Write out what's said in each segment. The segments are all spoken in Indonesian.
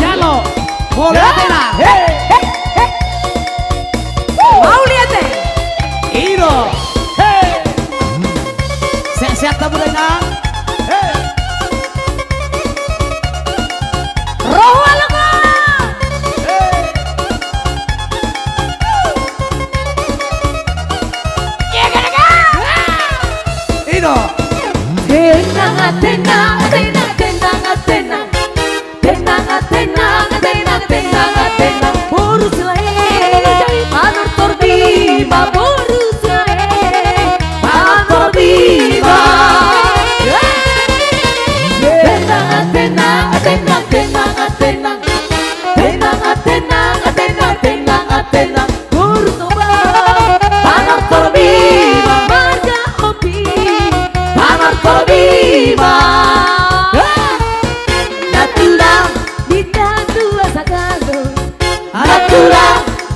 Jalo. Boleh Athena. Mau lihat deh. Iro. Sehat-sehat tamu dengar. Roh alaka. Iro. Tenang, tenang, tenang, tenang, tenang, tenang, tenang, tenang, tenang, tenang, boros lae, panar torbiba, boros lae, panar torbiba. Tenang, tenang, tenang, tenang, tenang, tenang, tenang, tenang, tenang, tenang, boros toba, panar torbiba, marga hobi. Viva Natura minta tua sagalo Natura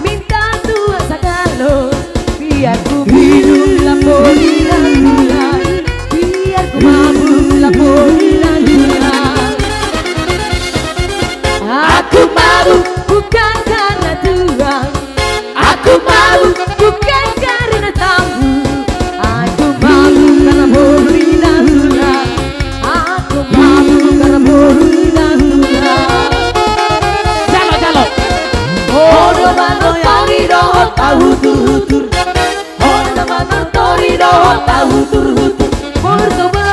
minta tua sagalo biar ku minum lampori lantulan biar ku mabuk lampori lantulan aku mabuk bukan karena tuang aku mabuk bukan karena tamu aku mabuk karena mori hutur-hutur Honda mana torido tahu hutur-hutur Mortoba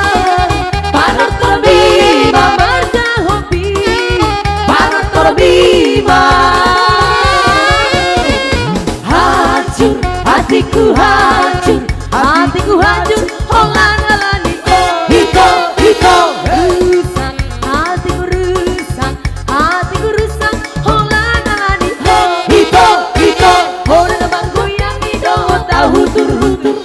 panar torbiba marga hobi panar torbiba hancur hatiku hancur hongan alani hito rusak hatiku rusak hongan alani hito hutur-hutur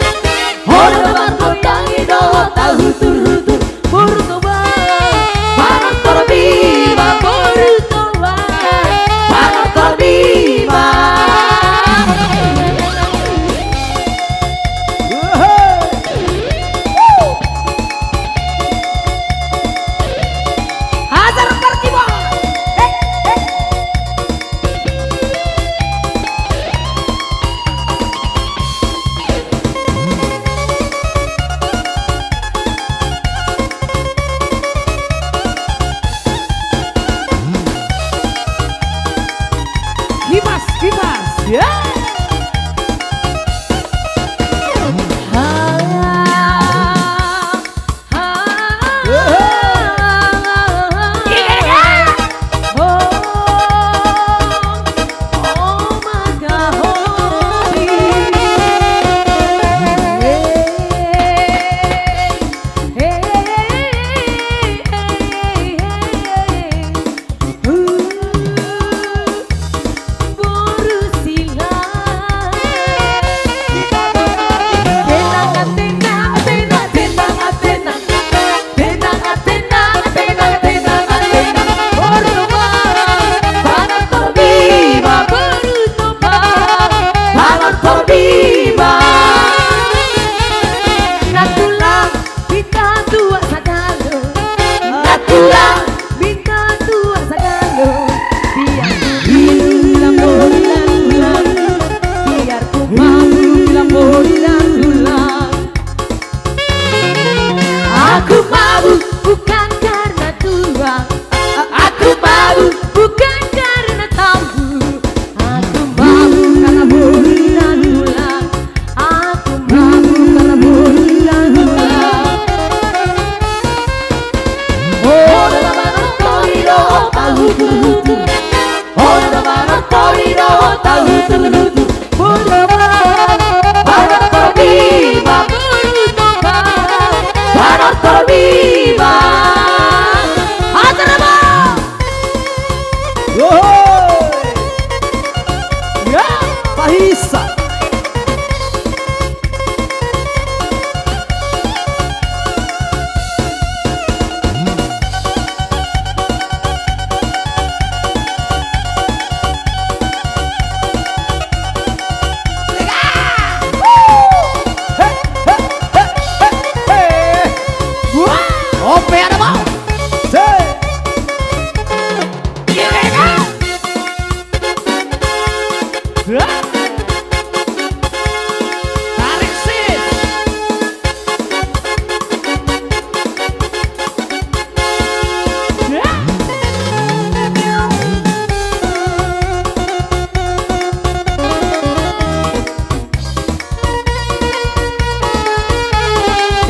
Orang bang goyang ido tahu hutur-hutur Burtoba panas torbiba Burtoba panas torbiba Hazar Parkibo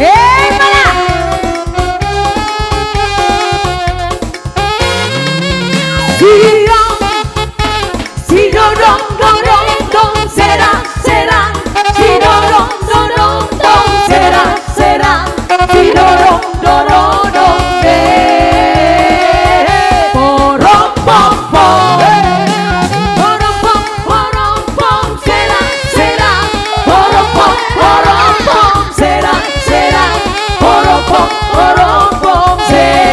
Mana? Si dorong dorong dong será será si dorong dorong dong será será si dorong dorong dong porong pom pom porong pom será será porong pom será será porong pom será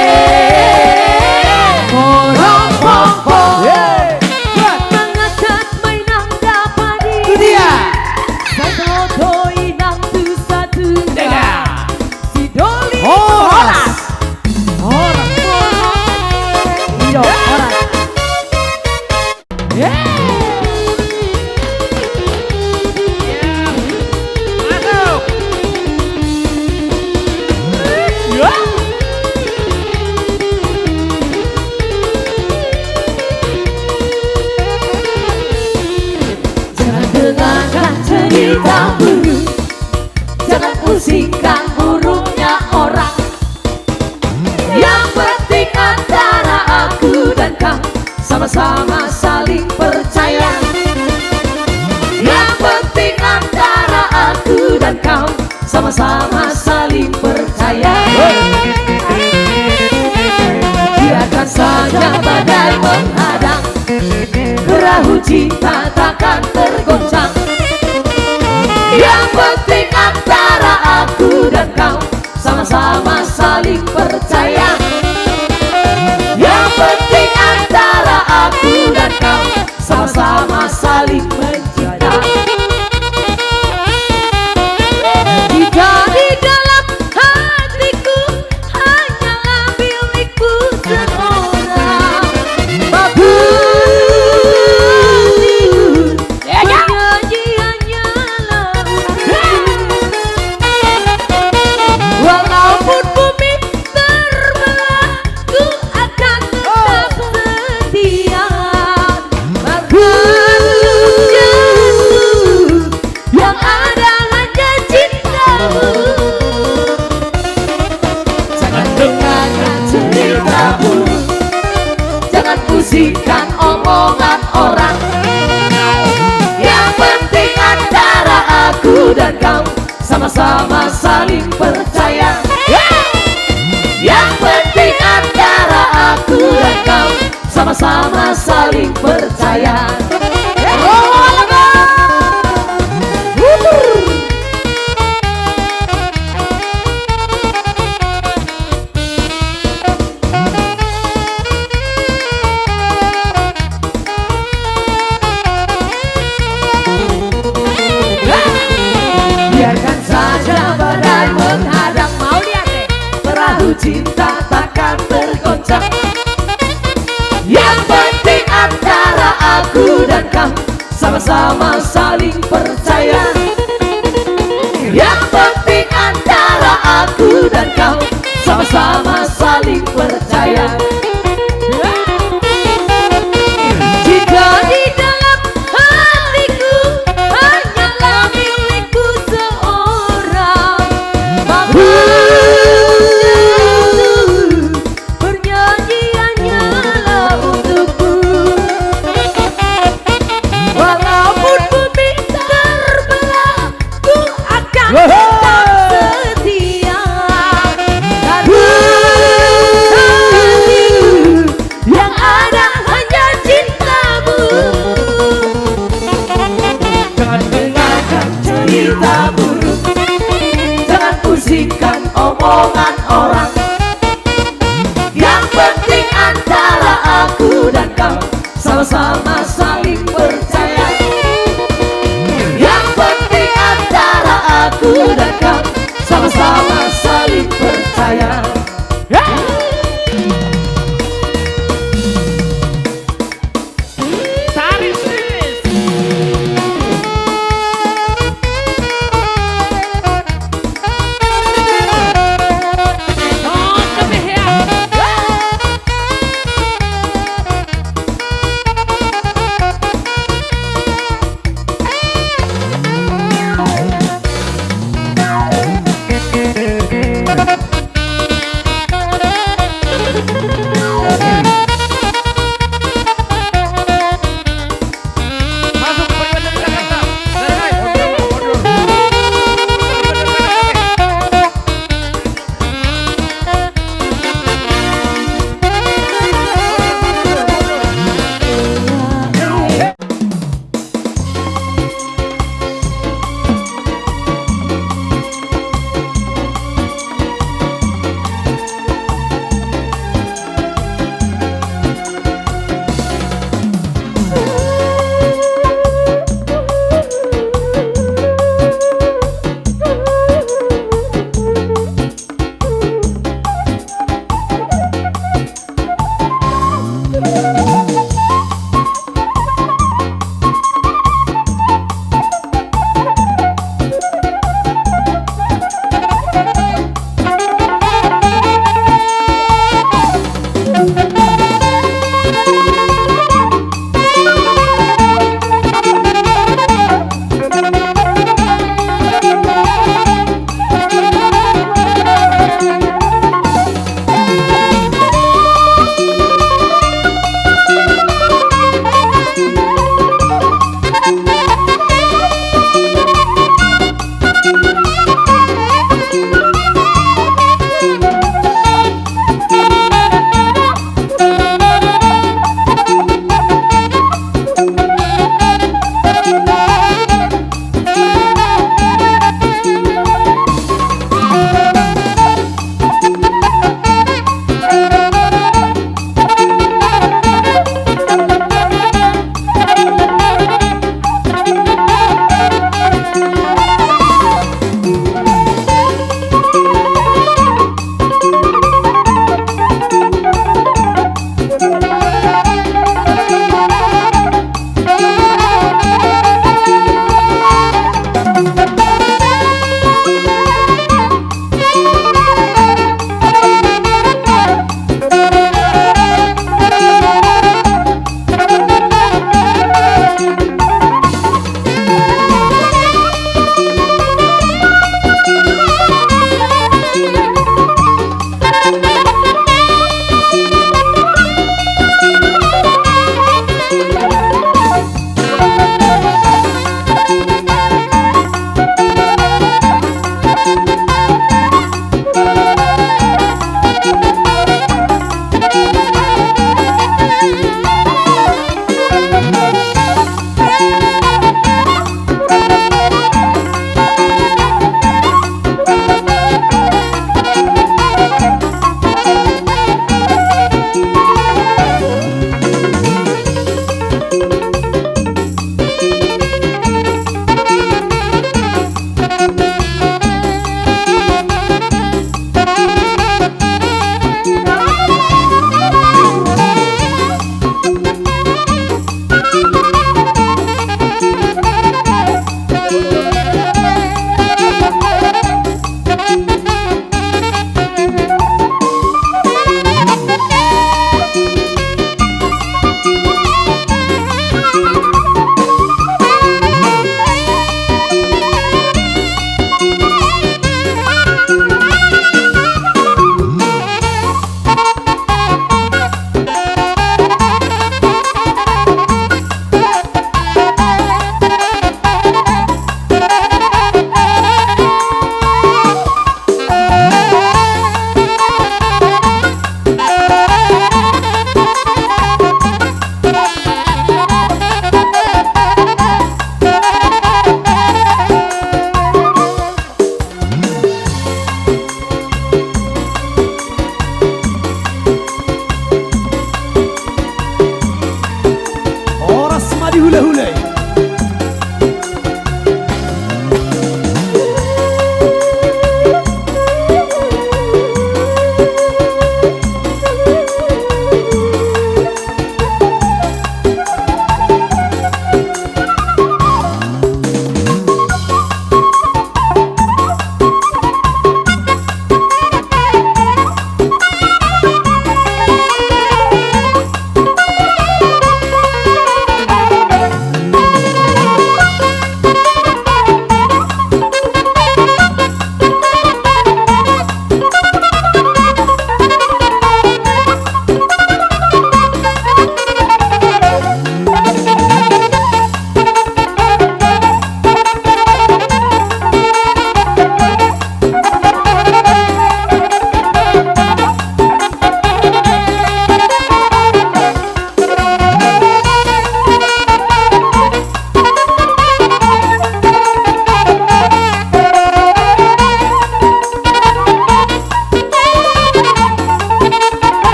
porong pom mengacat mainang dapati Itu dia. Sadodoi nang tu satu Dega. si doli Horas. orang iyo orang Masuk. Jangan dengarkan cerita burung, jangan pusingkan burungnya orang. Yang penting antara aku dan kau sama-sama saling percaya. Yang penting antara aku dan kau sama-sama saling percaya. Biarkan saja badai menghadang, perahu cinta takkan tergoncang. Yang penting antara aku dan kau sama-sama saling percaya. Yang penting antara aku dan kau sama-sama saling mencinta. Jika di dalam hatiku hanyalah milikku seorang, bagus penyanyiannya walaupun bumi terbelah, ku akan tetap setia. Bagus yang ada hanya cintamu. Jangan dengarkan ceritamu, jangan pusingkan omongan orang. Yang penting antara aku dan kau sama-sama saling percaya. Yang penting antara aku dan kau sama-sama saling percaya. Biarkan saja badai menghadang, mau lihat deh, perahu cinta takkan tergoncang. Yang penting antara aku dan kau sama-sama saling percaya. Yang penting antara aku dan kau sama-sama saling percaya. Jika di dalam hatiku hanyalah milikku seorang, bagus bernyanyiannya lah untukku. Walaupun bumi terbelah, ku akan tetap setia. Yang ada hanya cintamu. Jangan dengarkan cerita buruk, jangan pusingkan omongan orang. Yang penting antara aku dan kau sama-sama saling percaya. Yang penting antara aku dan kau sama-sama saling percaya.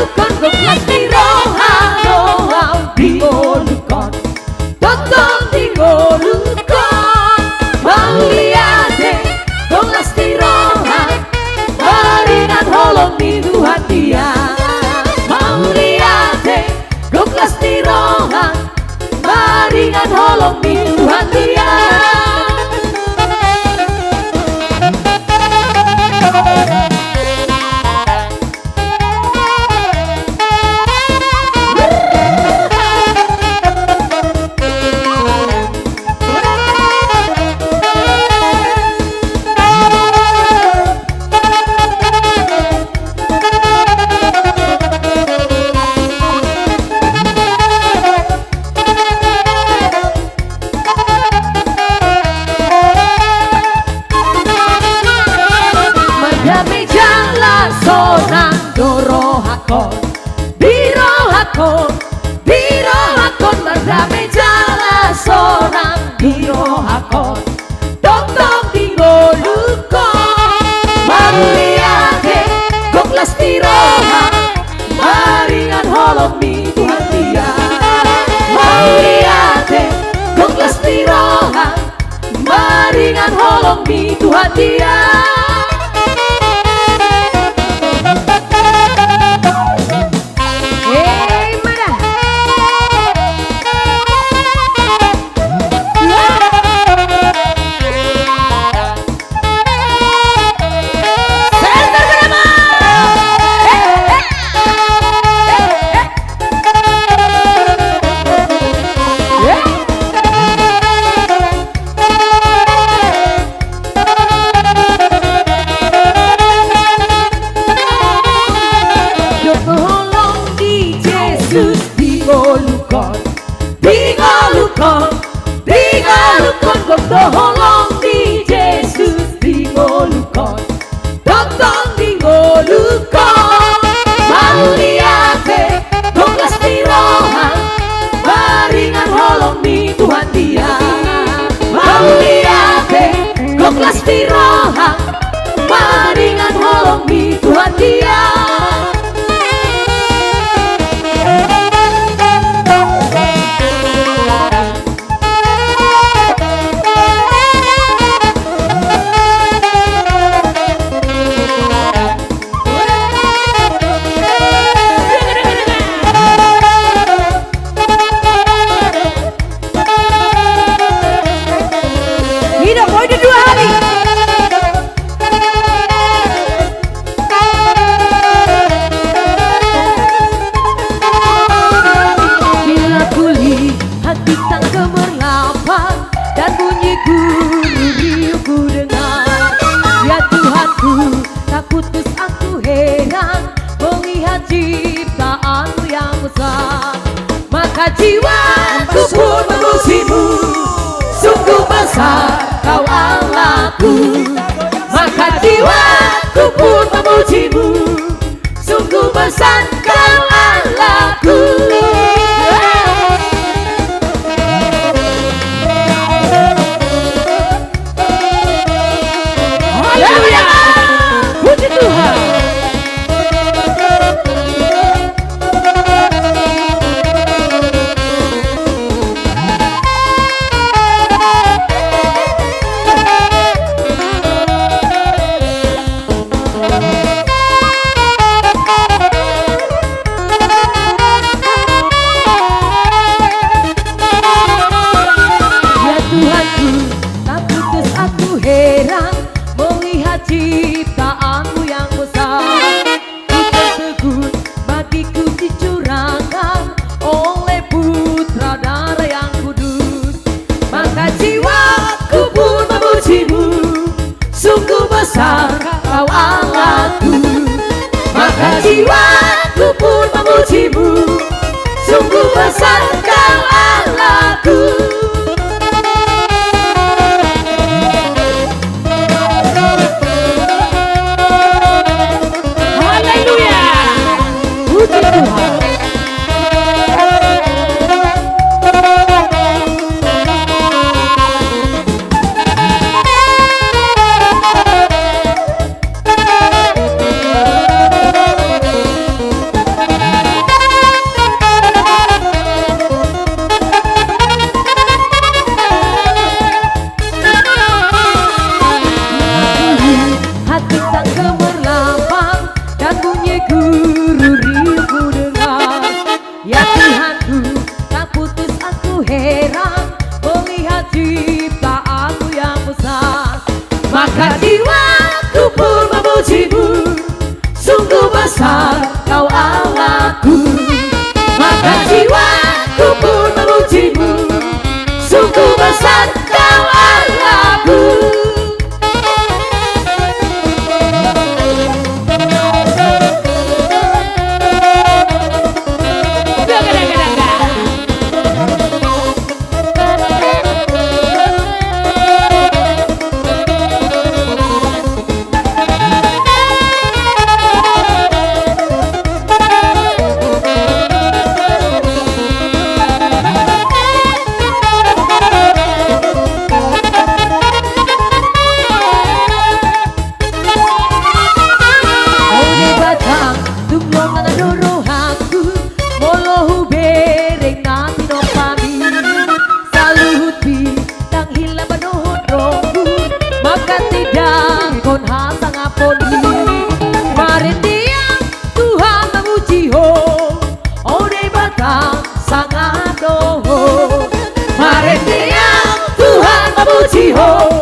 lukon kok lesti rohang dingo lukon tonton dingo lukon mau liate kok lesti rohang maringan holong di Tuhan dia mau liate kok lesti rohang maringan holong di Tuhan dia. Sonang doro hakon biro hakon berdamai jala sonang biro hakon tong dingo lukon maruliake gok lesti rohang maringan holong di Tuhan dia maruliake gok lesti rohang maringan holong di Tuhan dia. Doholong di Yesus dingo lukon tonton dingo lukon mau liate kok lesti rohang maringan holong di Tuhan dia mau liate kok lesti rohang maringan holong di Tuhan dia. Maka jiwaku pun memujimu, sungguh besar kau Allahku. Maka jiwaku pun memujimu, sungguh besar kau Allahku. Haleluya, puji Tuhan. Ciptaanmu yang besar, ku tertegun bagiku dicurahkan oleh putra darah yang kudus. Maka jiwaku pun memujimu, sungguh besar kau Allahku. Maka jiwaku pun memujimu, sungguh besar kau Allahku. ho